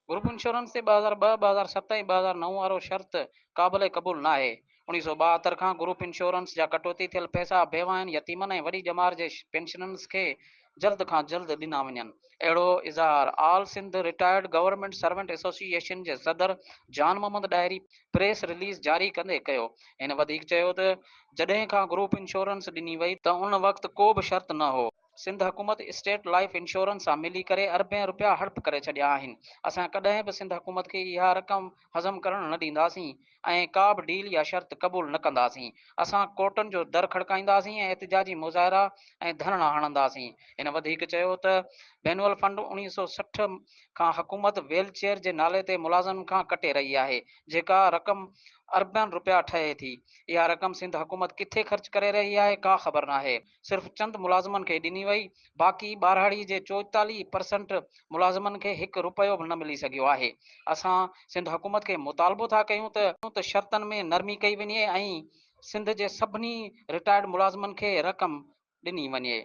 Group insurance ते 2002, 2007 ऐं 2009 वारो शर्त क़ाबिल क़बूल न आहे। 1972 खां ग्रुप इंश्योरेंस जा कटौती थियल पैसा बेवाइन, यतीमनि ऐं वॾी ॼमार जे पेंशनर्स खे जल्द खां जल्द ॾिना वञनि। अहिड़ो इज़हार all Sindh retired government servant association जे सदर Jan Mohammad diary press release जारी कंदे कयो। हिन वधीक चयो त जॾहिं खां ग्रुप इंश्योरेंस ॾिनी वई त उन वक़्तु को बि शर्त न हो। सिंध हुकूमत स्टेट लाइफ इंश्योरेंस सां मिली करे अरबें रुपया हड़प करे छॾिया आहिनि। असां कॾहिं बि सिंध हुकूमत खे इहा रक़म हज़म करणु न ॾींदासीं ऐं का बि डील या शर्त क़बूल न कंदासीं। असां कोर्टनि जो दर खड़काईंदासीं ऐं एतिजाजी मुज़ाहिरा ऐं धरणा हणंदासीं। हिन वधीक चयो त बैनुअल फंड 1960 खां हुकूमत व्हीलचेयर जे नाले ते मुलाज़िमनि खां कटे रही आहे, जेका रक़म अरबनि रुपया ठहे थी। इहा रक़म सिंध हुकूमत किथे ख़र्च करे रही आहे का ख़बर नाहे। सिर्फ़ु चंद मुलाज़िमनि खे ॾिनी वई, बाक़ी ॿारहाड़ी जे 44% मुलाज़िमनि खे हिकु रुपयो बि न मिली सघियो आहे। असां सिंध हुकूमत खे मुतालबो था कयूं त शर्तनि में नरमी कई वञे ऐं सिंध जे सभिनी रिटायर्ड मुलाज़िमनि खे रक़म ॾिनी वञे।